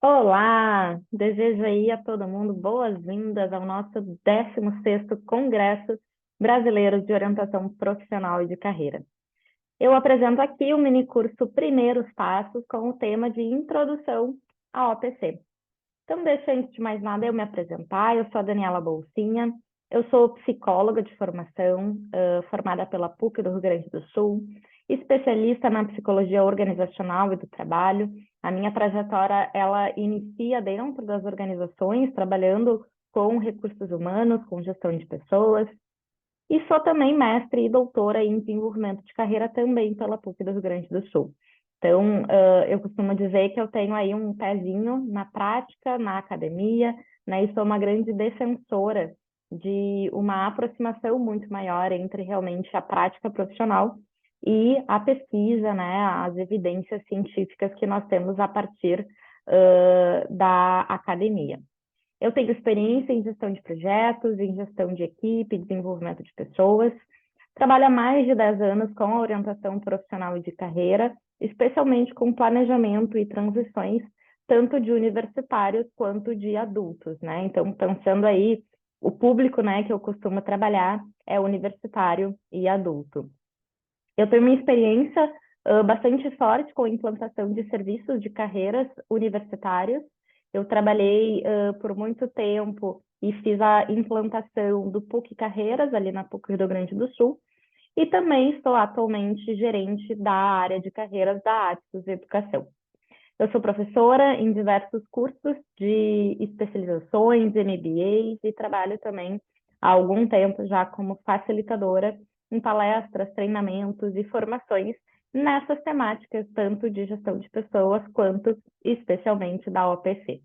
Olá! Desejo aí a todo mundo boas-vindas ao nosso 16º Congresso Brasileiro de Orientação Profissional e de Carreira. Eu apresento aqui o minicurso Primeiros Passos com o tema de Introdução à OPC. Então, deixa antes de mais nada eu me apresentar. Eu sou a Daniela Bolsinha, eu sou psicóloga de formação, formada pela PUC do Rio Grande do Sul, especialista na psicologia organizacional e do trabalho. A minha trajetória, ela inicia dentro das organizações, trabalhando com recursos humanos, com gestão de pessoas, e sou também mestre e doutora em desenvolvimento de carreira também pela PUC do Rio Grande do Sul. Então, eu costumo dizer que eu tenho aí um pezinho na prática, na academia, né, e sou uma grande defensora de uma aproximação muito maior entre realmente a prática profissional e a pesquisa, né, as evidências científicas que nós temos a partir da academia. Eu tenho experiência em gestão de projetos, em gestão de equipe, desenvolvimento de pessoas. Trabalho há mais de 10 anos com a orientação profissional e de carreira, especialmente com planejamento e transições, tanto de universitários quanto de adultos, né? Então, pensando aí, o público, né, que eu costumo trabalhar é universitário e adulto. Eu tenho uma experiência bastante forte com a implantação de serviços de carreiras universitários. Eu trabalhei por muito tempo e fiz a implantação do PUC Carreiras, ali na PUC Rio Grande do Sul, e também estou atualmente gerente da área de carreiras da Atos Educação. Eu sou professora em diversos cursos de especializações, MBAs, e trabalho também há algum tempo já como facilitadora em palestras, treinamentos e formações nessas temáticas, tanto de gestão de pessoas quanto especialmente da OPC.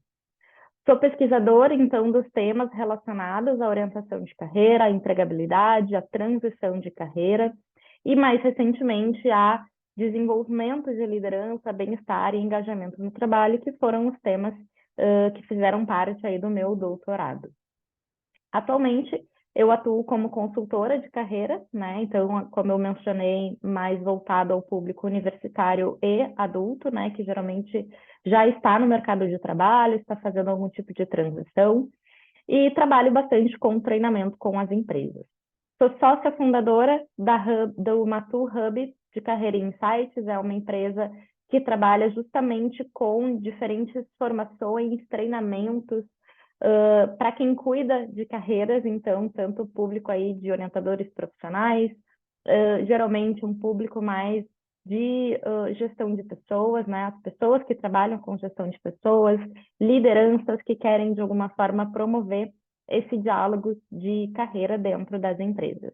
Sou pesquisadora, então, dos temas relacionados à orientação de carreira, à empregabilidade, à transição de carreira e, mais recentemente, a desenvolvimento de liderança, bem-estar e engajamento no trabalho, que foram os temas que fizeram parte aí do meu doutorado. Atualmente, eu atuo como consultora de carreira, né? Então, como eu mencionei, mais voltado ao público universitário e adulto, né? Que geralmente já está no mercado de trabalho, está fazendo algum tipo de transição, e trabalho bastante com treinamento com as empresas. Sou sócia fundadora do Matu Hub de Carreira e Insights, é uma empresa que trabalha justamente com diferentes formações, treinamentos, para quem cuida de carreiras, então, tanto o público aí de orientadores profissionais, geralmente um público mais de gestão de pessoas, né? As pessoas que trabalham com gestão de pessoas, lideranças que querem, de alguma forma, promover esse diálogo de carreira dentro das empresas.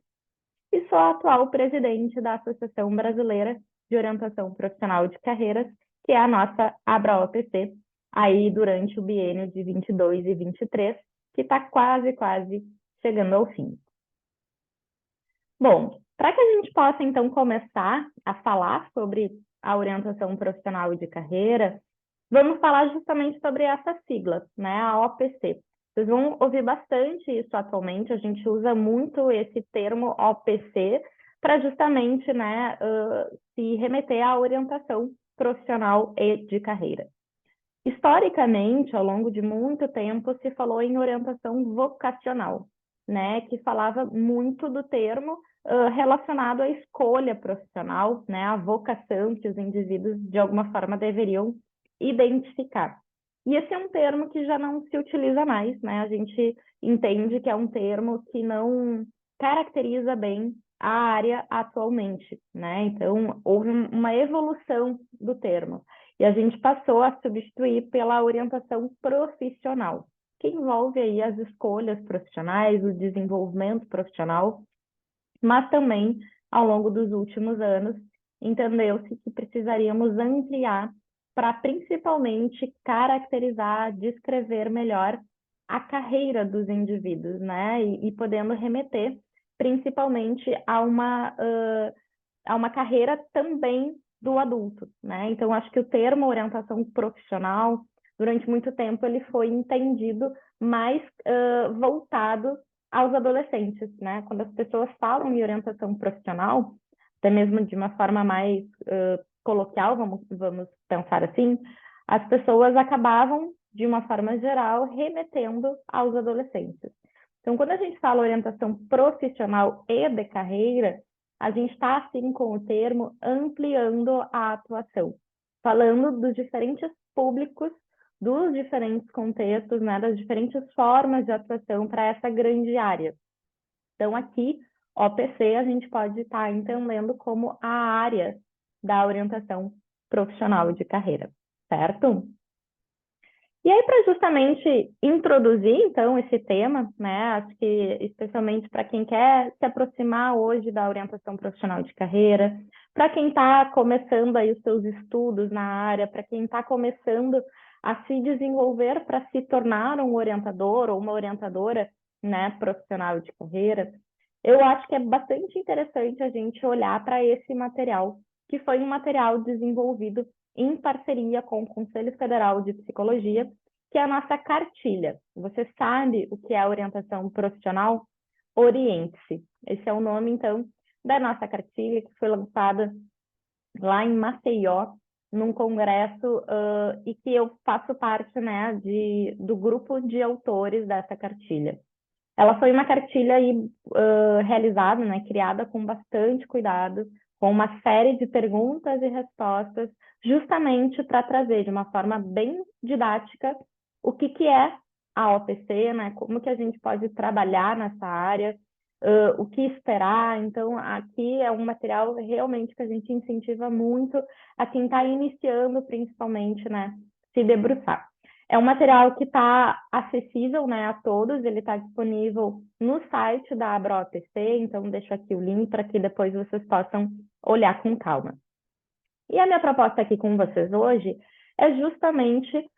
E sou a atual presidente da Associação Brasileira de Orientação Profissional de Carreiras, que é a nossa ABRA-OPC, aí durante o biênio de 22 e 23, que está quase chegando ao fim. Bom, para que a gente possa, então, começar a falar sobre a orientação profissional e de carreira, vamos falar justamente sobre essa sigla, né, a OPC. Vocês vão ouvir bastante isso atualmente, a gente usa muito esse termo OPC para justamente, né, se remeter à orientação profissional e de carreira. Historicamente, ao longo de muito tempo, se falou em orientação vocacional, né, que falava muito do termo relacionado à escolha profissional, né, à vocação que os indivíduos, de alguma forma, deveriam identificar. E esse é um termo que já não se utiliza mais, né? A gente entende que é um termo que não caracteriza bem a área atualmente, né? Então, houve uma evolução do termo. E a gente passou a substituir pela orientação profissional, que envolve aí as escolhas profissionais, o desenvolvimento profissional, mas também, ao longo dos últimos anos, entendeu-se que precisaríamos ampliar para principalmente caracterizar, descrever melhor a carreira dos indivíduos, né? E podendo remeter principalmente a uma carreira também do adulto, né? Então, acho que o termo orientação profissional, durante muito tempo, ele foi entendido mais voltado aos adolescentes, né? Quando as pessoas falam em orientação profissional, até mesmo de uma forma mais coloquial, vamos pensar assim, as pessoas acabavam, de uma forma geral, remetendo aos adolescentes. Então, quando a gente fala orientação profissional e de carreira, a gente está, assim, com o termo, ampliando a atuação, falando dos diferentes públicos, dos diferentes contextos, né, das diferentes formas de atuação para essa grande área. Então, aqui, OPC, a gente pode estar entendendo como a área da orientação profissional de carreira, certo? E aí, para justamente introduzir, então, esse tema, né, acho que especialmente para quem quer se aproximar hoje da orientação profissional de carreira, para quem está começando aí os seus estudos na área, para quem está começando a se desenvolver para se tornar um orientador ou uma orientadora, né, profissional de carreira, eu acho que é bastante interessante a gente olhar para esse material, que foi um material desenvolvido em parceria com o Conselho Federal de Psicologia, que é a nossa cartilha. Você sabe o que é a orientação profissional? Oriente-se. Esse é o nome, então, da nossa cartilha, que foi lançada lá em Maceió, num congresso, e que eu faço parte, né, do grupo de autores dessa cartilha. Ela foi uma cartilha aí, realizada, né, criada com bastante cuidado, com uma série de perguntas e respostas, justamente para trazer de uma forma bem didática o que é a OPC, né, como que a gente pode trabalhar nessa área, o que esperar. Então, aqui é um material realmente que a gente incentiva muito a quem está iniciando, principalmente, né, se debruçar. É um material que está acessível, né, a todos, ele está disponível no site da ABROPC, então deixo aqui o link para que depois vocês possam olhar com calma. E a minha proposta aqui com vocês hoje é justamente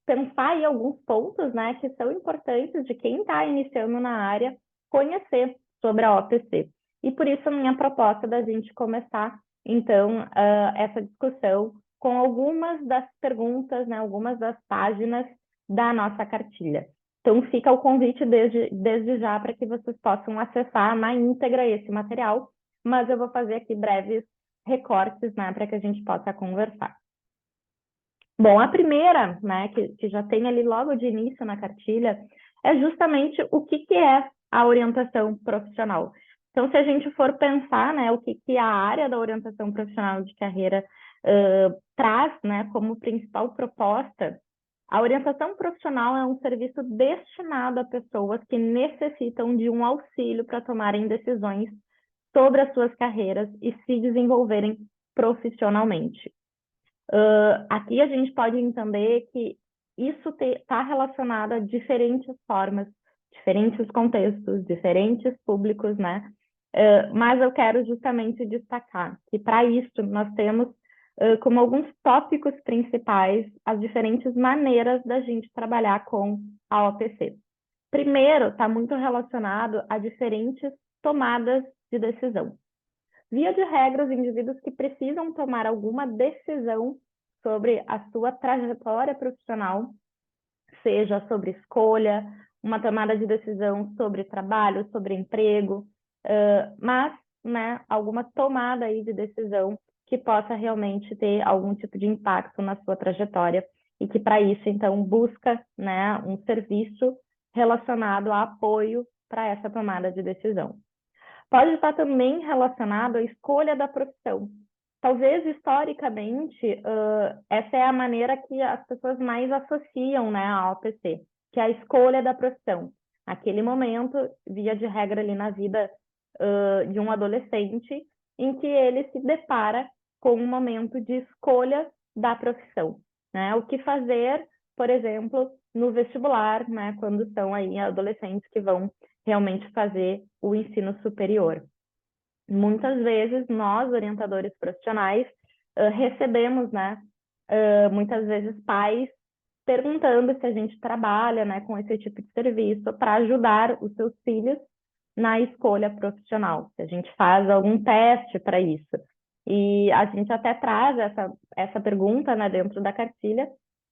pensar em alguns pontos, né, que são importantes de quem está iniciando na área conhecer sobre a OPC. E por isso a minha proposta da gente começar, então, essa discussão com algumas das perguntas, né, algumas das páginas da nossa cartilha. Então, fica o convite desde já para que vocês possam acessar na íntegra esse material, mas eu vou fazer aqui breves recortes, né, para que a gente possa conversar. Bom, a primeira, né, que já tem ali logo de início na cartilha, é justamente o que é a orientação profissional. Então, se a gente for pensar, né, o que a área da orientação profissional de carreira traz, né, como principal proposta, a orientação profissional é um serviço destinado a pessoas que necessitam de um auxílio para tomarem decisões sobre as suas carreiras e se desenvolverem profissionalmente. Aqui a gente pode entender que isso está relacionado a diferentes formas, diferentes contextos, diferentes públicos, né? Mas eu quero justamente destacar que para isso nós temos como alguns tópicos principais as diferentes maneiras da gente trabalhar com a OPC. Primeiro, está muito relacionado a diferentes tomadas de decisão. Via de regra, os indivíduos que precisam tomar alguma decisão sobre a sua trajetória profissional, seja sobre escolha, uma tomada de decisão sobre trabalho, sobre emprego, mas, né, alguma tomada aí de decisão que possa realmente ter algum tipo de impacto na sua trajetória e que para isso, então, busca, né, um serviço relacionado a apoio para essa tomada de decisão. Pode estar também relacionado à escolha da profissão. Talvez, historicamente, essa é a maneira que as pessoas mais associam, né, à OPC, que é a escolha da profissão. Naquele momento, via de regra ali na vida de um adolescente, em que ele se depara com um momento de escolha da profissão, né? O que fazer, por exemplo, no vestibular, né, quando são aí adolescentes que vão realmente fazer o ensino superior. Muitas vezes, nós, orientadores profissionais, recebemos, né, muitas vezes pais perguntando se a gente trabalha, né, com esse tipo de serviço para ajudar os seus filhos na escolha profissional, se a gente faz algum teste para isso. E a gente até traz essa pergunta, né, dentro da cartilha,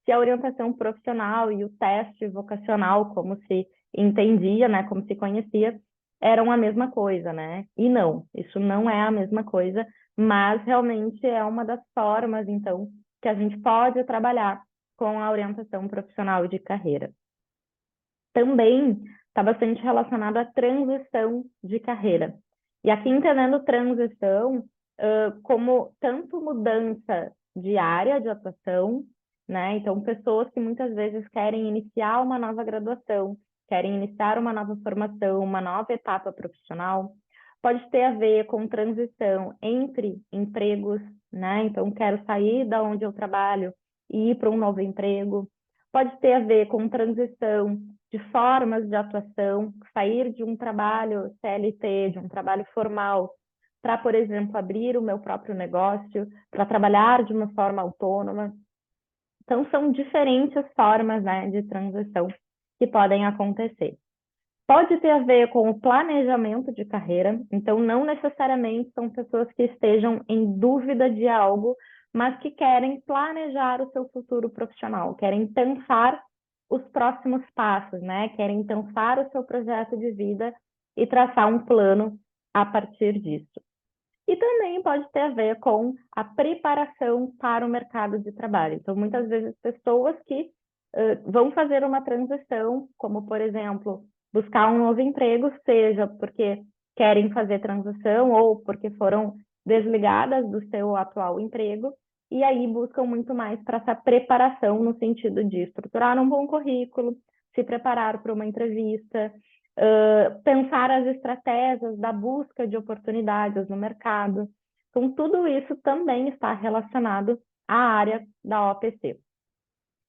se a orientação profissional e o teste vocacional, como se entendia, né, como se conhecia, eram a mesma coisa, né? E não, isso não é a mesma coisa, mas realmente é uma das formas, então, que a gente pode trabalhar com a orientação profissional de carreira. Também está bastante relacionado à transição de carreira. E aqui entendendo transição como tanto mudança de área de atuação, né? Então, pessoas que muitas vezes querem iniciar uma nova graduação, querem iniciar uma nova formação, uma nova etapa profissional, pode ter a ver com transição entre empregos, né? Então, quero sair da onde eu trabalho e ir para um novo emprego. Pode ter a ver com transição de formas de atuação, sair de um trabalho CLT, de um trabalho formal, para, por exemplo, abrir o meu próprio negócio, para trabalhar de uma forma autônoma. Então, são diferentes formas, né, de transição que podem acontecer. Pode ter a ver com o planejamento de carreira, então não necessariamente são pessoas que estejam em dúvida de algo, mas que querem planejar o seu futuro profissional, querem pensar os próximos passos, né? Querem pensar o seu projeto de vida e traçar um plano a partir disso. E também pode ter a ver com a preparação para o mercado de trabalho. Então, muitas vezes, pessoas que vão fazer uma transição, como, por exemplo, buscar um novo emprego, seja porque querem fazer transição ou porque foram desligadas do seu atual emprego, e aí buscam muito mais para essa preparação no sentido de estruturar um bom currículo, se preparar para uma entrevista, pensar as estratégias da busca de oportunidades no mercado. Então, tudo isso também está relacionado à área da OPC.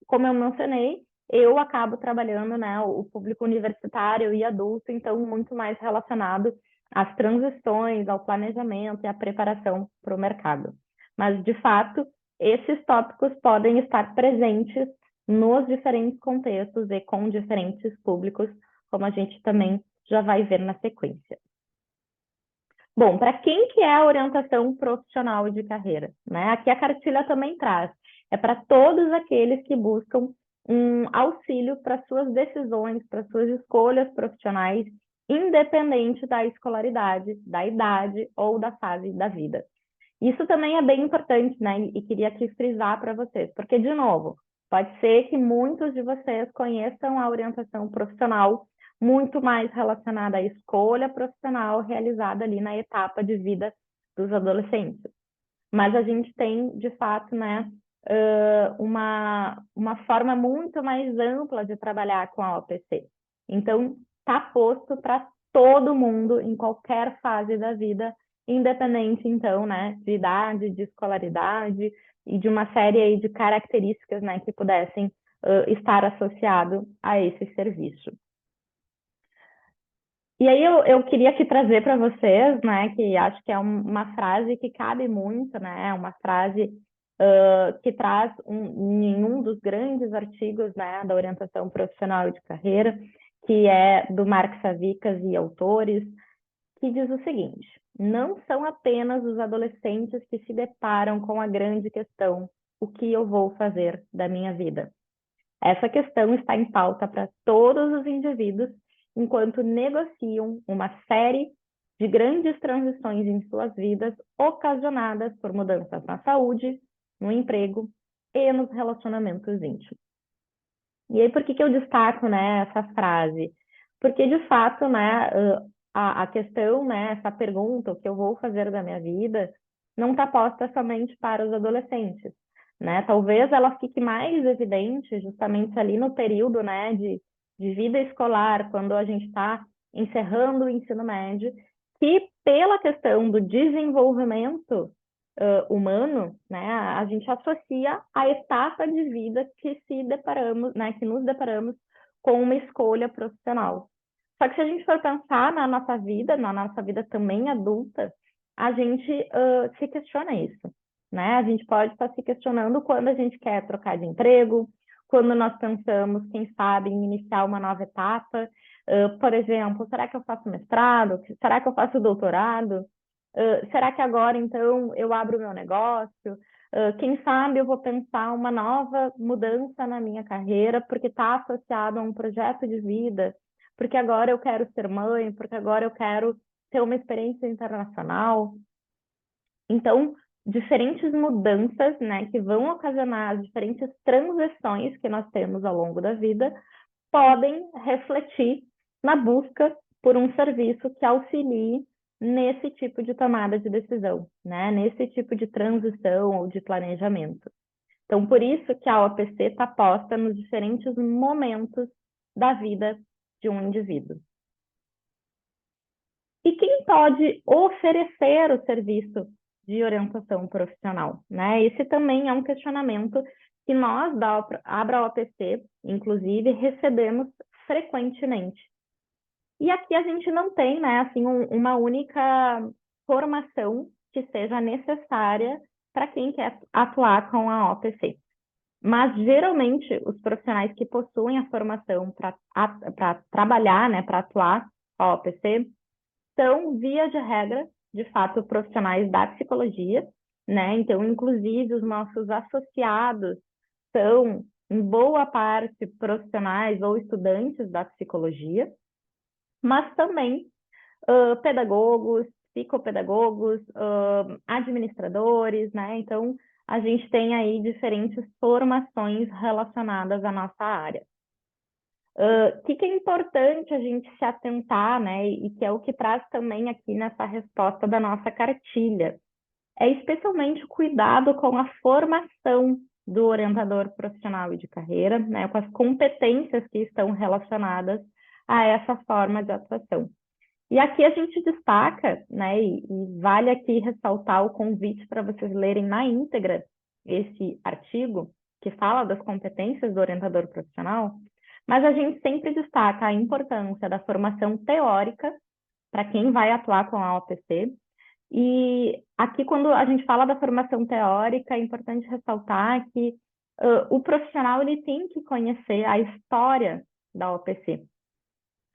Como eu mencionei, eu acabo trabalhando, né, o público universitário e adulto, então muito mais relacionado às transições, ao planejamento e à preparação para o mercado. Mas, de fato, esses tópicos podem estar presentes nos diferentes contextos e com diferentes públicos, como a gente também já vai ver na sequência. Bom, para quem que é a orientação profissional de carreira? Né? Aqui a cartilha também traz. É para todos aqueles que buscam um auxílio para suas decisões, para suas escolhas profissionais, independente da escolaridade, da idade ou da fase da vida. Isso também é bem importante, né? E queria aqui frisar para vocês, porque, de novo, pode ser que muitos de vocês conheçam a orientação profissional muito mais relacionada à escolha profissional realizada ali na etapa de vida dos adolescentes. Mas a gente tem, de fato, né, uma forma muito mais ampla de trabalhar com a OPC. Então, está posto para todo mundo, em qualquer fase da vida, independente, então, né, de idade, de escolaridade e de uma série aí de características, né, que pudessem estar associado a esse serviço. E aí eu queria aqui trazer para vocês, né, que acho que é uma frase que cabe muito, né, uma frase que traz em um dos grandes artigos, né, da orientação profissional e de carreira, que é do Mark Savickas e autores, que diz o seguinte: não são apenas os adolescentes que se deparam com a grande questão, o que eu vou fazer da minha vida? Essa questão está em pauta para todos os indivíduos enquanto negociam uma série de grandes transições em suas vidas ocasionadas por mudanças na saúde, no emprego e nos relacionamentos íntimos. E aí, por que eu destaco, né, essa frase? Porque, de fato, né, a questão, né, essa pergunta, o que eu vou fazer da minha vida, não está posta somente para os adolescentes, né? Talvez ela fique mais evidente justamente ali no período, né, de vida escolar, quando a gente está encerrando o ensino médio, que pela questão do desenvolvimento humano, né, a gente associa a etapa de vida que se deparamos, né, que nos deparamos com uma escolha profissional. Só que se a gente for pensar na nossa vida também adulta, a gente se questiona isso, né? A gente pode estar se questionando quando a gente quer trocar de emprego, quando nós pensamos, quem sabe, em iniciar uma nova etapa. Por exemplo, será que eu faço mestrado? Será que eu faço doutorado? Será que agora, então, eu abro o meu negócio? Quem sabe eu vou pensar uma nova mudança na minha carreira, porque está associado a um projeto de vida, porque agora eu quero ser mãe, porque agora eu quero ter uma experiência internacional. Então, diferentes mudanças, né, que vão ocasionar as diferentes transições que nós temos ao longo da vida, podem refletir na busca por um serviço que auxilie nesse tipo de tomada de decisão, né, nesse tipo de transição ou de planejamento. Então, por isso que a OPC está posta nos diferentes momentos da vida de um indivíduo. E quem pode oferecer o serviço de orientação profissional, né? Esse também é um questionamento que nós da Abra OPC, inclusive, recebemos frequentemente. E aqui a gente não tem, né, assim, uma única formação que seja necessária para quem quer atuar com a OPC. Mas, geralmente, os profissionais que possuem a formação para trabalhar, né, para atuar com a OPC, são, via de regra, de fato, profissionais da psicologia, né? Então, inclusive, os nossos associados são, em boa parte, profissionais ou estudantes da psicologia, mas também pedagogos, psicopedagogos, administradores, né? Então, a gente tem aí diferentes formações relacionadas à nossa área. O que é importante a gente se atentar, né? E que é o que traz também aqui nessa resposta da nossa cartilha, é especialmente cuidado com a formação do orientador profissional e de carreira, né? Com as competências que estão relacionadas a essa forma de atuação. E aqui a gente destaca, né, e vale aqui ressaltar o convite para vocês lerem na íntegra esse artigo que fala das competências do orientador profissional, mas a gente sempre destaca a importância da formação teórica para quem vai atuar com a OPC. E aqui, quando a gente fala da formação teórica, é importante ressaltar que o profissional ele tem que conhecer a história da OPC,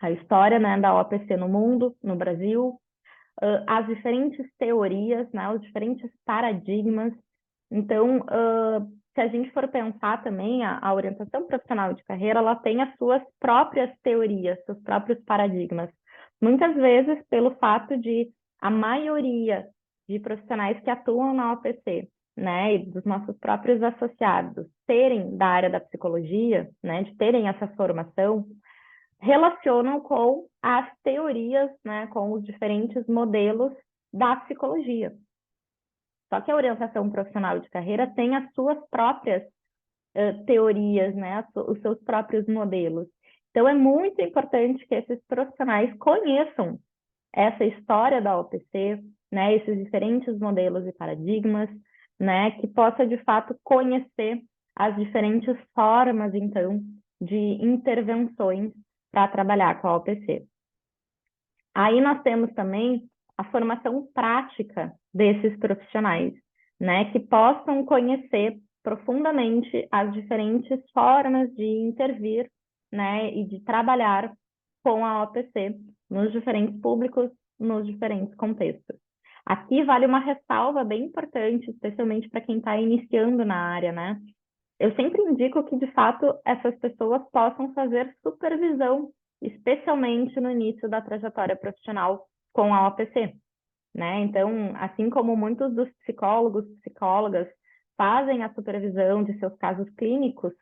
a história, né, da OPC no mundo, no Brasil, as diferentes teorias, né, os diferentes paradigmas. Então, se a gente for pensar também, a orientação profissional de carreira, ela tem as suas próprias teorias, seus próprios paradigmas. Muitas vezes, pelo fato de a maioria de profissionais que atuam na OPC, né, e dos nossos próprios associados, serem da área da psicologia, né, de terem essa formação, relacionam com as teorias, né, com os diferentes modelos da psicologia. Só que a orientação profissional de carreira tem as suas próprias teorias, né, os seus próprios modelos. Então, é muito importante que esses profissionais conheçam essa história da OPC, né, esses diferentes modelos e paradigmas, né, que possa, de fato, conhecer as diferentes formas, então, de intervenções para trabalhar com a OPC. Aí nós temos também a formação prática desses profissionais, né, que possam conhecer profundamente as diferentes formas de intervir, né, e de trabalhar com a OPC nos diferentes públicos, nos diferentes contextos. Aqui vale uma ressalva bem importante, especialmente para quem está iniciando na área, né? Eu sempre indico que, de fato, essas pessoas possam fazer supervisão, especialmente no início da trajetória profissional com a OPC, né? Então, assim como muitos dos psicólogos, psicólogas fazem a supervisão de seus casos clínicos,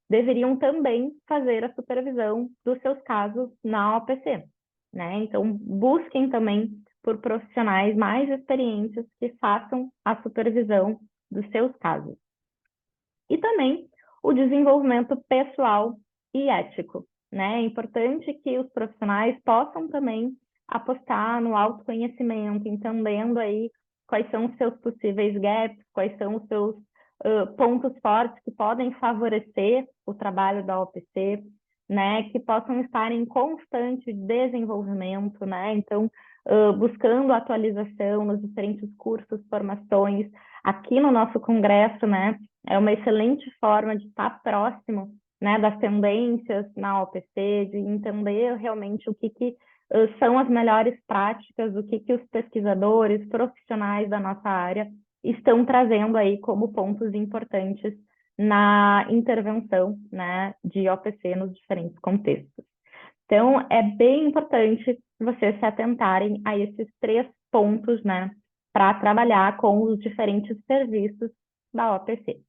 deveriam também fazer a supervisão dos seus casos na OPC, né? Então, busquem também por profissionais mais experientes que façam a supervisão dos seus casos. E também o desenvolvimento pessoal e ético, né? É importante que os profissionais possam também apostar no autoconhecimento, entendendo aí quais são os seus possíveis gaps, quais são os seus pontos fortes que podem favorecer o trabalho da OPC, né? Que possam estar em constante desenvolvimento, né? Então, buscando atualização nos diferentes cursos, formações. Aqui no nosso congresso, né? É uma excelente forma de estar próximo, né, das tendências na OPC, de entender realmente o que são as melhores práticas, o que os pesquisadores, profissionais da nossa área estão trazendo aí como pontos importantes na intervenção, né, de OPC nos diferentes contextos. Então, é bem importante vocês se atentarem a esses 3 pontos, né, para trabalhar com os diferentes serviços da OPC.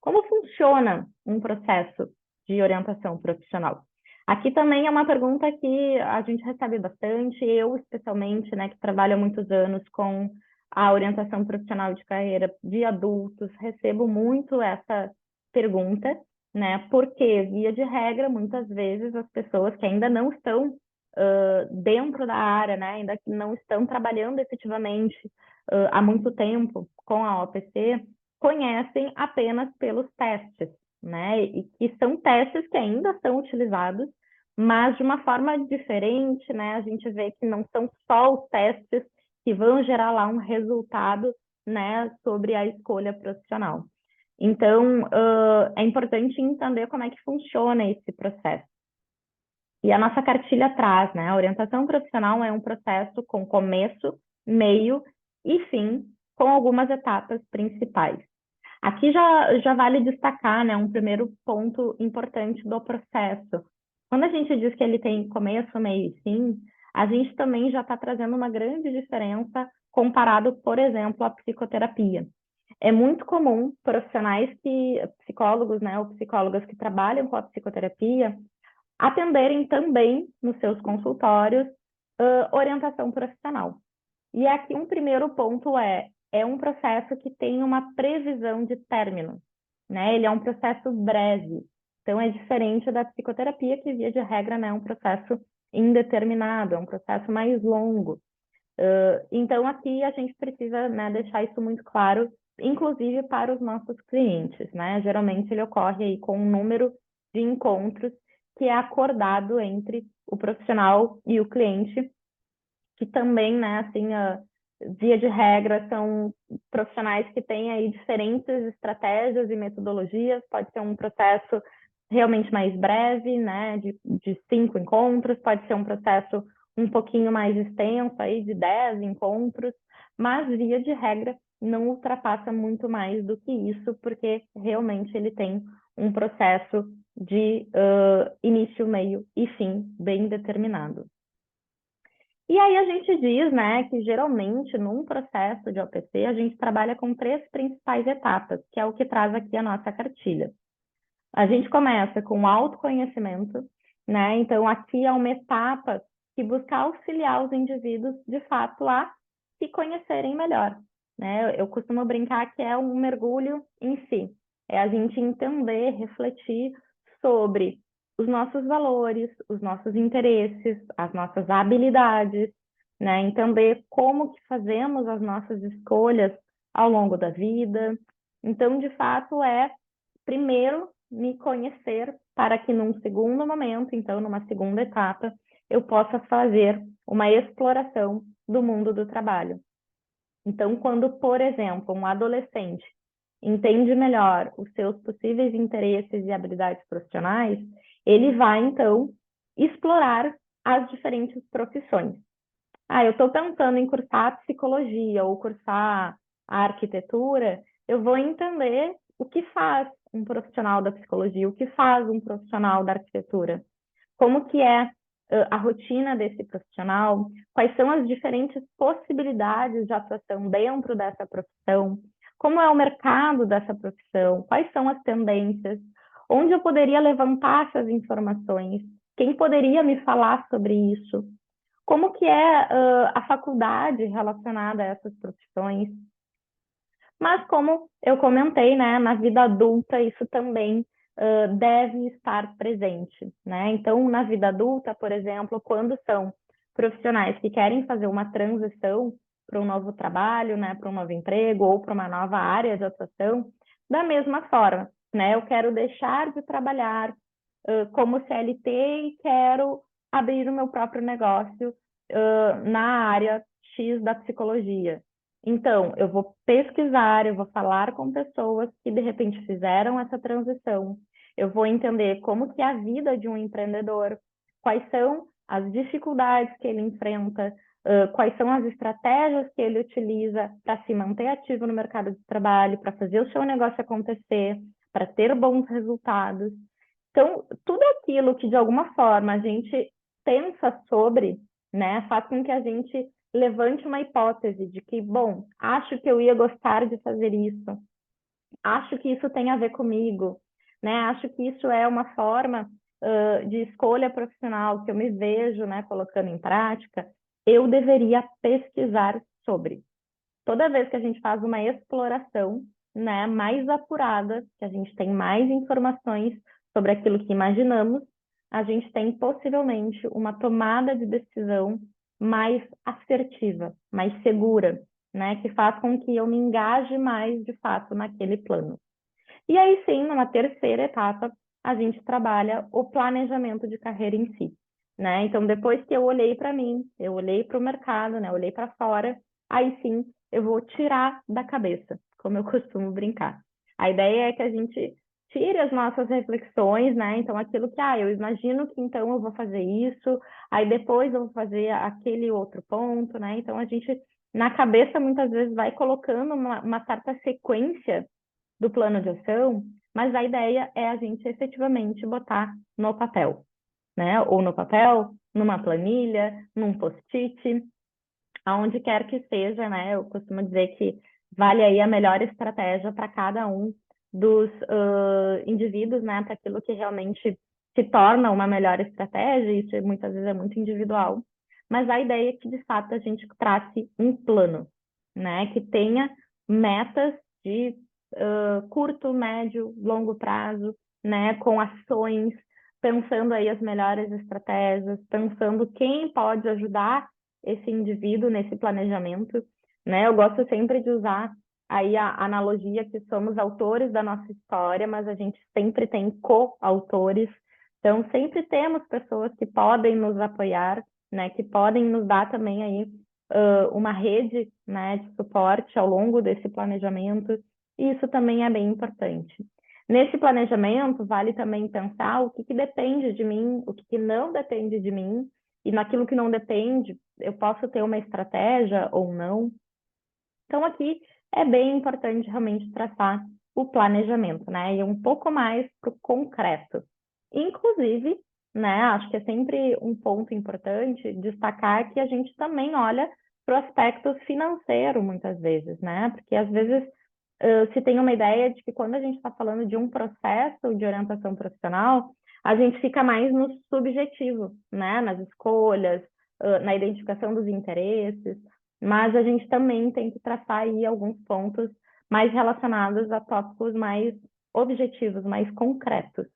Como funciona um processo de orientação profissional? Aqui também é uma pergunta que a gente recebe bastante, eu especialmente, né, que trabalho há muitos anos com a orientação profissional de carreira de adultos, recebo muito essa pergunta, né, porque, via de regra, muitas vezes as pessoas que ainda não estão dentro da área, né, ainda que não estão trabalhando efetivamente há muito tempo com a OPC, conhecem apenas pelos testes, né? E que são testes que ainda são utilizados, mas de uma forma diferente, né? A gente vê que não são só os testes que vão gerar lá um resultado, né, sobre a escolha profissional. Então, é importante entender como é que funciona esse processo. E a nossa cartilha traz, né? A orientação profissional é um processo com começo, meio e fim, com algumas etapas principais. Aqui já vale destacar, né, um primeiro ponto importante do processo. Quando a gente diz que ele tem começo, meio e fim, a gente também já está trazendo uma grande diferença comparado, por exemplo, à psicoterapia. É muito comum psicólogos, né, ou psicólogas que trabalham com a psicoterapia, atenderem também nos seus consultórios orientação profissional. E aqui um primeiro ponto é um processo que tem uma previsão de término, né? Ele é um processo breve. Então, é diferente da psicoterapia, que, via de regra, né, é um processo indeterminado, é um processo mais longo. Então, aqui a gente precisa, né, deixar isso muito claro, inclusive para os nossos clientes, né? Geralmente ele ocorre aí com um número de encontros que é acordado entre o profissional e o cliente, que também, né, assim, via de regra, são profissionais que têm aí diferentes estratégias e metodologias. Pode ser um processo realmente mais breve, né, de 5 encontros, pode ser um processo um pouquinho mais extenso, aí de 10 encontros, mas, via de regra, não ultrapassa muito mais do que isso, porque realmente ele tem um processo de início, meio e fim bem determinado. E aí a gente diz, né, que geralmente num processo de OPC a gente trabalha com 3 principais etapas, que é o que traz aqui a nossa cartilha. A gente começa com o autoconhecimento, né? Então aqui é uma etapa que busca auxiliar os indivíduos de fato a se conhecerem melhor, né? Eu costumo brincar que é um mergulho em si, é a gente entender, refletir sobre os nossos valores, os nossos interesses, as nossas habilidades, né? Entender como que fazemos as nossas escolhas ao longo da vida. Então, de fato, é primeiro me conhecer para que num segundo momento, então numa segunda etapa, eu possa fazer uma exploração do mundo do trabalho. Então, quando, por exemplo, um adolescente entende melhor os seus possíveis interesses e habilidades profissionais, ele vai, então, explorar as diferentes profissões. Eu estou pensando em cursar psicologia ou cursar a arquitetura, eu vou entender o que faz um profissional da psicologia, o que faz um profissional da arquitetura, como que é a rotina desse profissional, quais são as diferentes possibilidades de atuação dentro dessa profissão, como é o mercado dessa profissão, quais são as tendências, onde eu poderia levantar essas informações, quem poderia me falar sobre isso, como que é a faculdade relacionada a essas profissões. Mas como eu comentei, né, na vida adulta isso também deve estar presente, né? Então, na vida adulta, por exemplo, quando são profissionais que querem fazer uma transição para um novo trabalho, né, para um novo emprego ou para uma nova área de atuação, da mesma forma, né? Eu quero deixar de trabalhar como CLT e quero abrir o meu próprio negócio na área X da psicologia. Então, eu vou pesquisar, eu vou falar com pessoas que de repente fizeram essa transição. Eu vou entender como que é a vida de um empreendedor, quais são as dificuldades que ele enfrenta, quais são as estratégias que ele utiliza para se manter ativo no mercado de trabalho, para fazer o seu negócio acontecer, para ter bons resultados. Então, tudo aquilo que de alguma forma a gente pensa sobre, né, faz com que a gente levante uma hipótese de que, bom, acho que eu ia gostar de fazer isso, acho que isso tem a ver comigo, né? Acho que isso é uma forma de escolha profissional que eu me vejo, né, colocando em prática, eu deveria pesquisar sobre. Toda vez que a gente faz uma exploração, né, mais apurada, que a gente tem mais informações sobre aquilo que imaginamos, a gente tem possivelmente uma tomada de decisão mais assertiva, mais segura, né, que faz com que eu me engaje mais de fato naquele plano. E aí sim, numa terceira etapa, a gente trabalha o planejamento de carreira em si, né? Então, depois que eu olhei para mim, eu olhei para o mercado, né? Eu olhei para fora, aí sim eu vou tirar da cabeça, como eu costumo brincar. A ideia é que a gente tire as nossas reflexões, né? Então, aquilo que, eu imagino que então eu vou fazer isso, aí depois eu vou fazer aquele outro ponto, né? Então, a gente, na cabeça, muitas vezes vai colocando uma certa sequência do plano de ação, mas a ideia é a gente efetivamente botar no papel, né? Ou no papel, numa planilha, num post-it, aonde quer que seja, né? Eu costumo dizer que vale aí a melhor estratégia para cada um dos indivíduos, né? Para aquilo que realmente se torna uma melhor estratégia, isso muitas vezes é muito individual, mas a ideia é que, de fato, a gente trace um plano, né? Que tenha metas de curto, médio, longo prazo, né? Com ações, pensando aí as melhores estratégias, pensando quem pode ajudar esse indivíduo nesse planejamento, né? Eu gosto sempre de usar aí a analogia que somos autores da nossa história, mas a gente sempre tem coautores. Então, sempre temos pessoas que podem nos apoiar, né? Que podem nos dar também aí uma rede, né, de suporte ao longo desse planejamento. E isso também é bem importante. Nesse planejamento, vale também pensar o que depende de mim, o que não depende de mim, e naquilo que não depende, eu posso ter uma estratégia ou não. Então, aqui é bem importante realmente traçar o planejamento, né? E um pouco mais para o concreto. Inclusive, né, acho que é sempre um ponto importante destacar que a gente também olha para o aspecto financeiro, muitas vezes, né? Porque às vezes se tem uma ideia de que quando a gente está falando de um processo de orientação profissional, a gente fica mais no subjetivo, né? Nas escolhas, na identificação dos interesses, mas a gente também tem que traçar aí alguns pontos mais relacionados a tópicos mais objetivos, mais concretos,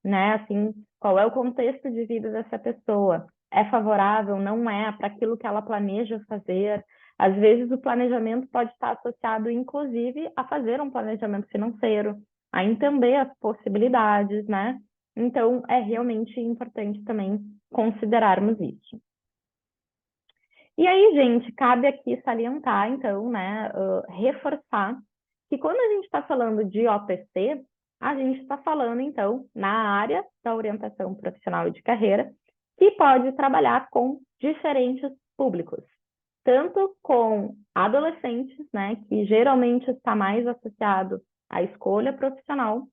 né? Assim, qual é o contexto de vida dessa pessoa? É favorável? Não é para aquilo que ela planeja fazer? Às vezes o planejamento pode estar associado, inclusive, a fazer um planejamento financeiro, a entender as possibilidades, né? Então, é realmente importante também considerarmos isso. E aí, gente, cabe aqui salientar, então, né, reforçar que quando a gente está falando de OPC, a gente está falando, então, na área da orientação profissional e de carreira, que pode trabalhar com diferentes públicos, tanto com adolescentes, né, que geralmente está mais associado à escolha profissional.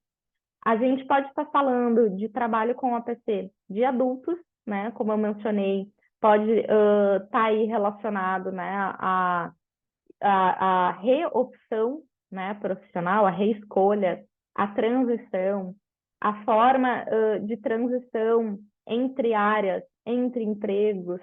A gente pode estar falando de trabalho com OPC de adultos, né, como eu mencionei, pode estar aí relacionado, né, a reopção, né, profissional, a reescolha, a transição, a forma de transição entre áreas, entre empregos,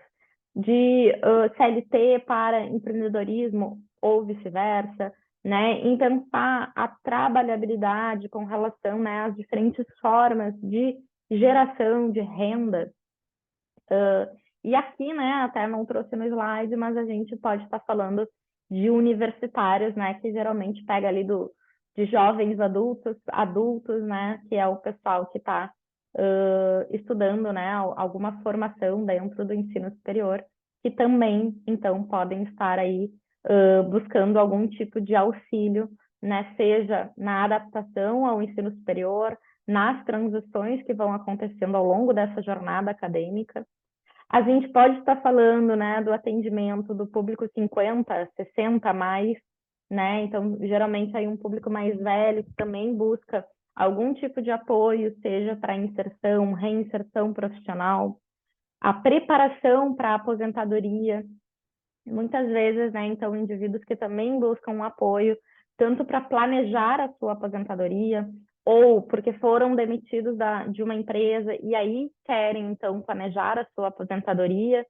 de CLT para empreendedorismo ou vice-versa, né, em pensar a trabalhabilidade com relação, né, às diferentes formas de geração de renda. E aqui, né, até não trouxe no slide, mas a gente pode estar falando de universitários, né, que geralmente pega ali de jovens adultos, né, que é o pessoal que está estudando, né, alguma formação dentro do ensino superior, que também, então, podem estar aí buscando algum tipo de auxílio, né, seja na adaptação ao ensino superior, nas transições que vão acontecendo ao longo dessa jornada acadêmica. A gente pode estar falando, né, do atendimento do público 50, 60 a mais, né? Então, geralmente aí um público mais velho que também busca algum tipo de apoio, seja para inserção, reinserção profissional, a preparação para a aposentadoria, muitas vezes, né, então, indivíduos que também buscam um apoio, tanto para planejar a sua aposentadoria, ou porque foram demitidos de uma empresa e aí querem, então, planejar a sua aposentadoria.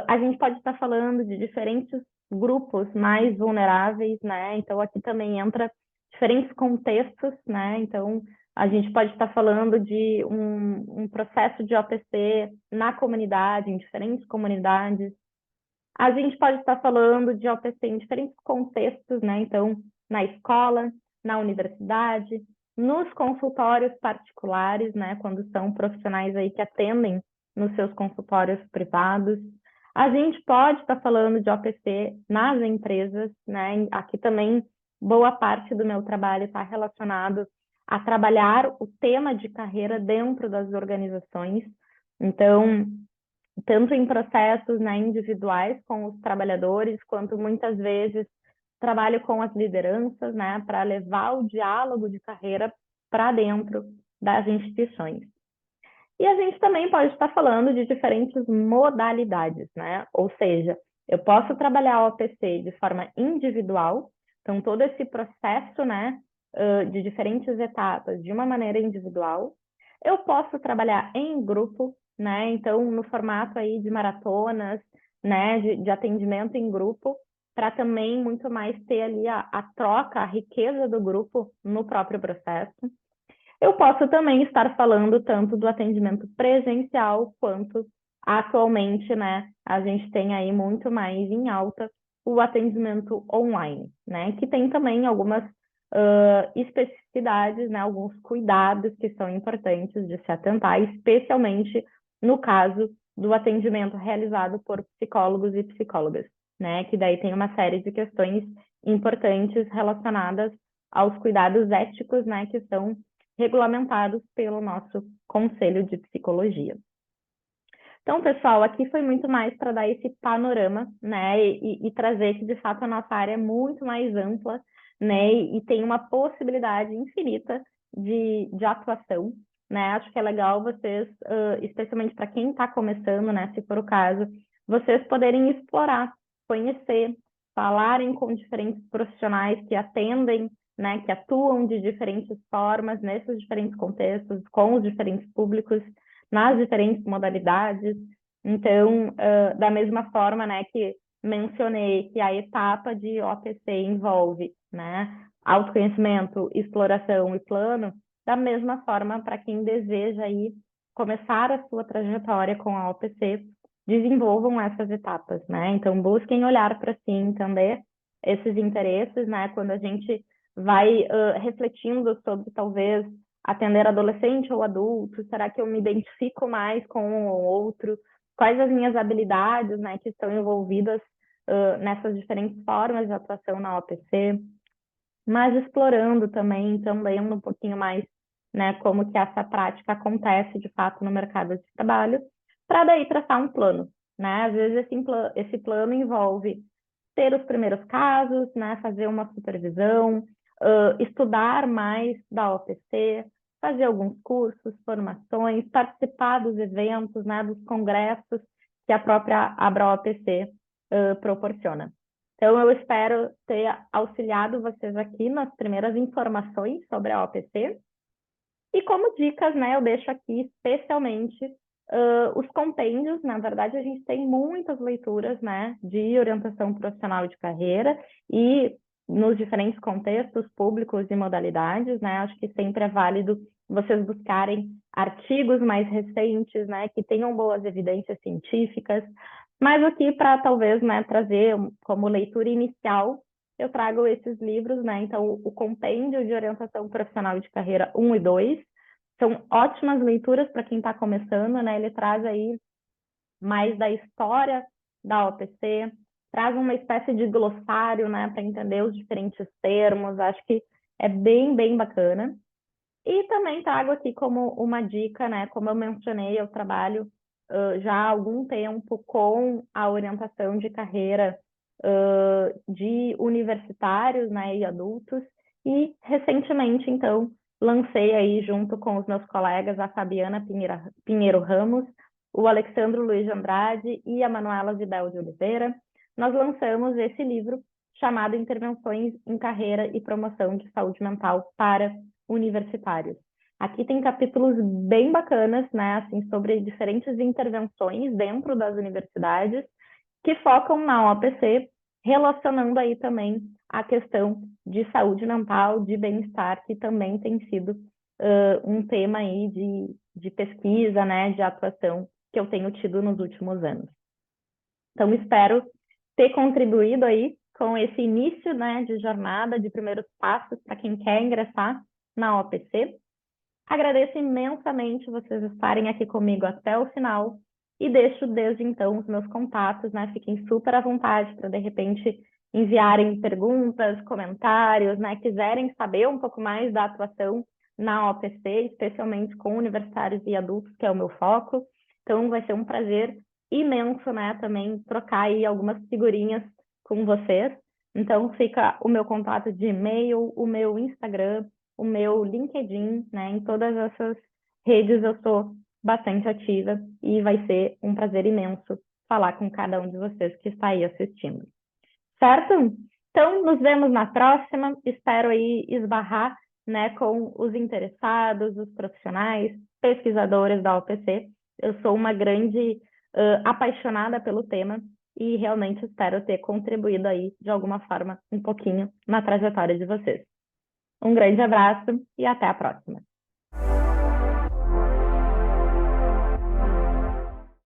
A gente pode estar falando de diferentes grupos mais vulneráveis, né? Então, aqui também entra diferentes contextos, né? Então, a gente pode estar falando de um processo de OPC na comunidade, em diferentes comunidades. A gente pode estar falando de OPC em diferentes contextos, né? Então, na escola, na universidade, nos consultórios particulares, né? Quando são profissionais aí que atendem nos seus consultórios privados. A gente pode estar falando de OPC nas empresas, né? Aqui também boa parte do meu trabalho está relacionado a trabalhar o tema de carreira dentro das organizações. Então, tanto em processos, né, individuais com os trabalhadores, quanto muitas vezes trabalho com as lideranças, né, para levar o diálogo de carreira para dentro das instituições. E a gente também pode estar falando de diferentes modalidades, né? Ou seja, eu posso trabalhar o OPC de forma individual, então todo esse processo, né, de diferentes etapas de uma maneira individual. Eu posso trabalhar em grupo, né? Então, no formato aí de maratonas, né, de atendimento em grupo, para também muito mais ter ali a troca, a riqueza do grupo no próprio processo. Eu posso também estar falando tanto do atendimento presencial quanto atualmente, né? A gente tem aí muito mais em alta o atendimento online, né? Que tem também algumas especificidades, né? Alguns cuidados que são importantes de se atentar, especialmente no caso do atendimento realizado por psicólogos e psicólogas, né? Que daí tem uma série de questões importantes relacionadas aos cuidados éticos, né? Que são regulamentados pelo nosso Conselho de Psicologia. Então, pessoal, aqui foi muito mais para dar esse panorama, né, e trazer que, de fato, a nossa área é muito mais ampla, né, e tem uma possibilidade infinita de atuação, né, acho que é legal vocês, especialmente para quem está começando, né, se for o caso, vocês poderem explorar, conhecer, falarem com diferentes profissionais que atendem, né, que atuam de diferentes formas, nesses diferentes contextos, com os diferentes públicos, nas diferentes modalidades. Então, da mesma forma, né, que mencionei que a etapa de OPC envolve, né, autoconhecimento, exploração e plano, da mesma forma, para quem deseja aí começar a sua trajetória com a OPC, desenvolvam essas etapas, né? Então, busquem olhar para si, entender esses interesses, né? Quando a gente vai refletindo sobre talvez atender adolescente ou adulto, será que eu me identifico mais com um ou outro? Quais as minhas habilidades, né, que estão envolvidas nessas diferentes formas de atuação na OPC? Mas explorando também um pouquinho mais, né, como que essa prática acontece de fato no mercado de trabalho, para daí traçar um plano, né? Às vezes esse plano envolve ter os primeiros casos, né, fazer uma supervisão, estudar mais da OPC, fazer alguns cursos, formações, participar dos eventos, né, dos congressos que a própria Abra OPC proporciona. Então, eu espero ter auxiliado vocês aqui nas primeiras informações sobre a OPC. E como dicas, né, eu deixo aqui especialmente os compêndios. Na verdade, a gente tem muitas leituras, né, de orientação profissional de carreira e nos diferentes contextos públicos e modalidades, né, acho que sempre é válido vocês buscarem artigos mais recentes, né, que tenham boas evidências científicas, mas aqui para talvez, né, trazer como leitura inicial, eu trago esses livros, né, então o compêndio de orientação profissional de carreira 1 e 2, são ótimas leituras para quem está começando, né? Ele traz aí mais da história da OPC, traz uma espécie de glossário, né, para entender os diferentes termos. Acho que é bem bacana. E também trago aqui como uma dica, né? Como eu mencionei, eu trabalho já há algum tempo com a orientação de carreira de universitários, né, e adultos. E recentemente, então, lancei aí junto com os meus colegas, a Fabiana Pinheiro Ramos, o Alexandro Luiz de Andrade e a Manuela Zibel de Oliveira, nós lançamos esse livro chamado Intervenções em Carreira e Promoção de Saúde Mental para Universitários. Aqui tem capítulos bem bacanas, né, assim, sobre diferentes intervenções dentro das universidades que focam na OPC, relacionando aí também a questão de saúde mental, de bem-estar, que também tem sido um tema aí de pesquisa, né, de atuação que eu tenho tido nos últimos anos. Então, espero ter contribuído aí com esse início, né, de jornada, de primeiros passos para quem quer ingressar na OPC. Agradeço imensamente vocês estarem aqui comigo até o final e deixo desde então os meus contatos, né? Fiquem super à vontade para, de repente, enviarem perguntas, comentários, né? Quiserem saber um pouco mais da atuação na OPC, especialmente com universitários e adultos, que é o meu foco. Então, vai ser um prazer imenso, né? Também trocar aí algumas figurinhas com vocês. Então, fica o meu contato de e-mail, o meu Instagram, o meu LinkedIn, né? Em todas essas redes eu sou bastante ativa e vai ser um prazer imenso falar com cada um de vocês que está aí assistindo. Certo? Então, nos vemos na próxima. Espero aí esbarrar, né, com os interessados, os profissionais, pesquisadores da OPC. Eu sou uma grande apaixonada pelo tema e realmente espero ter contribuído aí, de alguma forma, um pouquinho na trajetória de vocês. Um grande abraço e até a próxima.